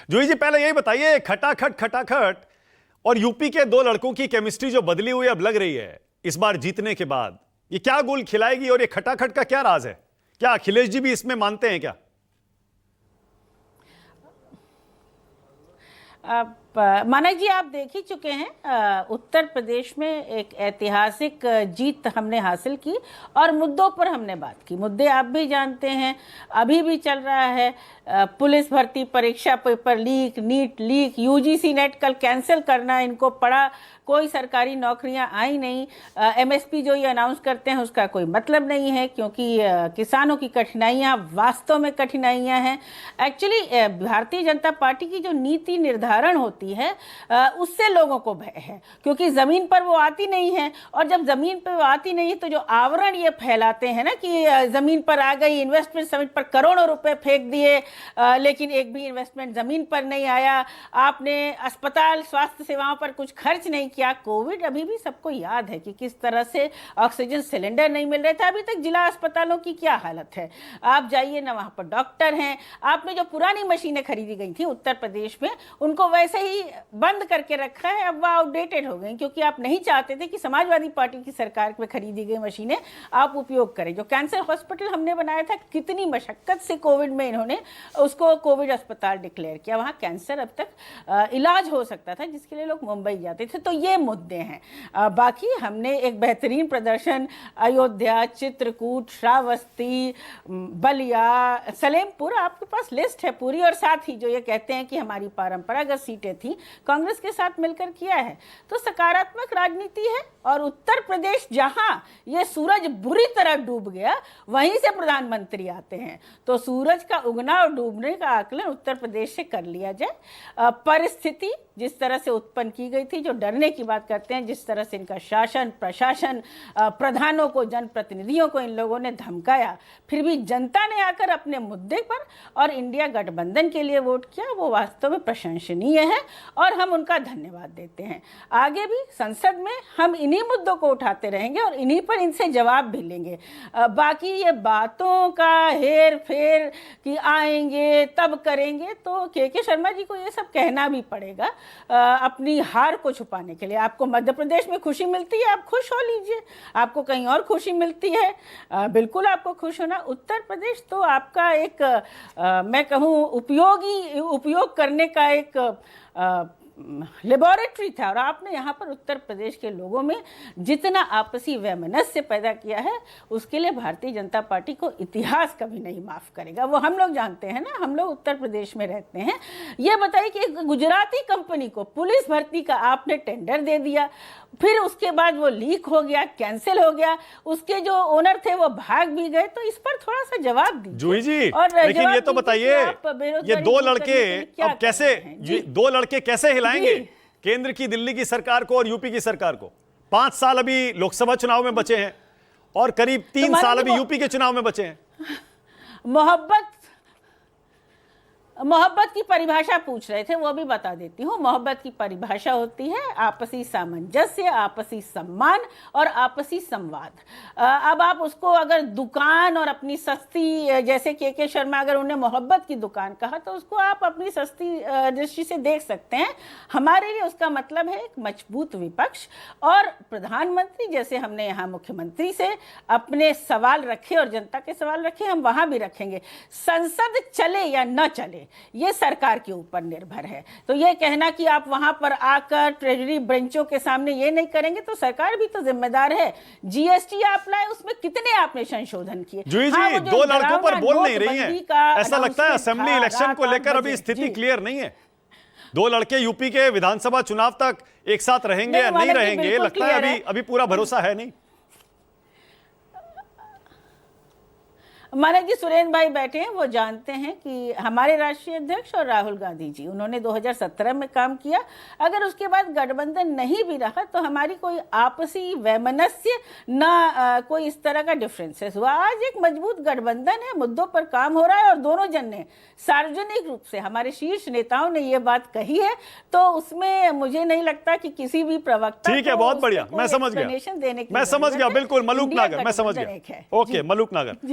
जूही जी, पहले यही बताइए, खटाखट खटाखट और यूपी के दो लड़कों की केमिस्ट्री जो बदली हुई अब लग रही है इस बार जीतने के बाद, ये क्या गोल खिलाएगी और ये खटाखट का क्या राज है? क्या अखिलेश जी भी इसमें मानते हैं क्या? मानक जी, आप देख ही चुके हैं, उत्तर प्रदेश में एक ऐतिहासिक जीत हमने हासिल की और मुद्दों पर हमने बात की। मुद्दे आप भी जानते हैं, अभी भी चल रहा है पुलिस भर्ती परीक्षा paper leak, NEET leak, UGC NET कल कैंसिल करना, इनको पड़ा, कोई सरकारी नौकरियां आई नहीं, एमएसपी जो ये अनाउंस करते हैं उसका कोई मतलब नहीं है, क्योंकि किसानों की कठिनाइयां वास्तव में कठिनाइयां हैं। एक्चुअली भारतीय जनता पार्टी की जो नीति निर्धारण होती है उससे लोगों को भय है, क्योंकि ज़मीन पर वो आती नहीं है, और जब ज़मीन पर वो आती नहीं है तो जो आवरण ये फैलाते हैं ना कि ज़मीन पर आ गई, इन्वेस्टमेंट समिट पर करोड़ों रुपए फेंक दिए, लेकिन एक भी इन्वेस्टमेंट ज़मीन पर नहीं आया, आपने अस्पताल स्वास्थ्य सेवाओं पर कुछ खर्च नहीं किया। कोविड अभी भी सबको याद है कि किस तरह से ऑक्सीजन सिलेंडर नहीं मिल रहे थे, अभी तक जिला अस्पतालों की क्या हालत है। आप जाइए ना, वहाँ पर डॉक्टर हैं, आपने जो पुरानी मशीनें खरीदी गई थी उत्तर प्रदेश में उनको वैसे ही बंद करके रखा है, अब वो आउटडेटेड हो गई, क्योंकि आप नहीं चाहते थे कि समाजवादी पार्टी की सरकार में खरीदी गई मशीनें आप उपयोग करें। जो कैंसर हॉस्पिटल हमने बनाया था, कितनी मशक्कत से कोविड में इन्होंने उसको कोविड अस्पताल डिक्लेयर किया, वहाँ कैंसर अब तक इलाज हो सकता था जिसके लिए लोग मुंबई जाते थे। तो ये मुद्दे हैं। बाकी हमने एक बेहतरीन प्रदर्शन अयोध्या, चित्रकूट, श्रावस्ती, बलिया, सलेमपुर, आपके पास लिस्ट है पूरी, और साथ ही जो ये कहते हैं कि हमारी परंपरागत सीटें थी, कांग्रेस के साथ मिलकर किया है। तो सकारात्मक राजनीति है, और उत्तर प्रदेश जहां ये सूरज बुरी तरह डूब गया वहीं से प्रधानमंत्री आते हैं, तो सूरज का उगना और डूबने का आकलन उत्तर प्रदेश से कर लिया जाए। परिस्थिति जिस तरह से उत्पन्न की गई थी, जो डरने की बात करते हैं, जिस तरह से इनका शासन प्रशासन, प्रधानों को, जनप्रतिनिधियों को इन लोगों ने धमकाया, फिर भी जनता ने आकर अपने मुद्दे पर और इंडिया गठबंधन के लिए वोट किया, वो वास्तव में प्रशंसनीय है और हम उनका धन्यवाद देते हैं। आगे भी संसद में हम इन्हीं मुद्दों को उठाते रहेंगे और इन्हीं पर इनसे जवाब भी लेंगे। बाकी ये बातों का हेर फेर कि आएंगे तब करेंगे, तो के शर्मा जी को ये सब कहना भी पड़ेगा अपनी हार को छुपाने के लिए। आपको मध्य प्रदेश में खुशी मिलती है, आप खुश हो लीजिए, आपको कहीं और खुशी मिलती है, बिल्कुल आपको खुश होना। उत्तर प्रदेश तो आपका एक मैं कहूँ उपयोग करने का एक लेबोरेटरी था, और आपने यहाँ पर उत्तर प्रदेश के लोगों में जितना आपसी वैमनस्य पैदा किया है उसके लिए भारतीय जनता पार्टी को इतिहास कभी नहीं माफ करेगा। वो हम लोग जानते हैं ना, हम लोग उत्तर प्रदेश में रहते हैं। ये बताइए कि एक गुजराती कंपनी को पुलिस भर्ती का आपने टेंडर दे दिया, फिर उसके बाद वो लीक हो गया, कैंसिल हो गया, उसके जो ओनर थे वो भाग भी गए, तो इस पर थोड़ा सा जवाब दीजिए। जूही जी, लेकिन ये तो बताइए, ये दो लड़के अब कैसे, दो लड़के कैसे हिलाएंगे केंद्र की, दिल्ली की सरकार को और यूपी की सरकार को? 5 साल अभी लोकसभा चुनाव में बचे हैं और करीब 3 साल अभी यूपी के चुनाव में बचे हैं। मोहब्बत की परिभाषा पूछ रहे थे, वो भी बता देती हूँ। मोहब्बत की परिभाषा होती है आपसी सामंजस्य, आपसी सम्मान और आपसी संवाद। अब आप उसको अगर दुकान और अपनी सस्ती, जैसे के शर्मा अगर उन्हें मोहब्बत की दुकान कहा, तो उसको आप अपनी सस्ती दृष्टि से देख सकते हैं। हमारे लिए उसका मतलब है एक मजबूत विपक्ष, और प्रधानमंत्री जैसे हमने यहाँ मुख्यमंत्री से अपने सवाल रखे और जनता के सवाल रखे, हम वहाँ भी रखेंगे। संसद चले या न चले ये सरकार के ऊपर निर्भर है। तो ये कहना कि आप वहां पर आकर ट्रेजरी बेंचों के सामने ये नहीं करेंगे, तो सरकार भी तो जिम्मेदार है। जीएसटी आप लाए, उसमें कितने आपने संशोधन किए? जूही जी, दो लड़कों पर बोल नहीं रही हैं, ऐसा लगता है असेंबली इलेक्शन को लेकर अभी स्थिति क्लियर नहीं है। दो लड़के यूपी के विधानसभा चुनाव तक एक साथ रहेंगे या नहीं रहेंगे, लगता है अभी पूरा भरोसा है नहीं। माना जी, सुरेंद्र भाई बैठे हैं, वो जानते हैं कि हमारे राष्ट्रीय अध्यक्ष और राहुल गांधी जी, उन्होंने 2017 में काम किया। अगर उसके बाद गठबंधन नहीं भी रहा तो हमारी कोई आपसी वैमनस्य ना कोई इस तरह का डिफरेंसेस हुआ। आज एक मजबूत गठबंधन है, मुद्दों पर काम हो रहा है, और दोनों जन ने सार्वजनिक रूप से, हमारे शीर्ष नेताओं ने ये बात कही है, तो उसमें मुझे नहीं लगता कि किसी भी प्रवक्ता, ठीक है, बहुत बढ़िया, मैं समझ गया, बिल्कुल मलूक नागर, मैं समझ गया। ओके, मलूक नागर।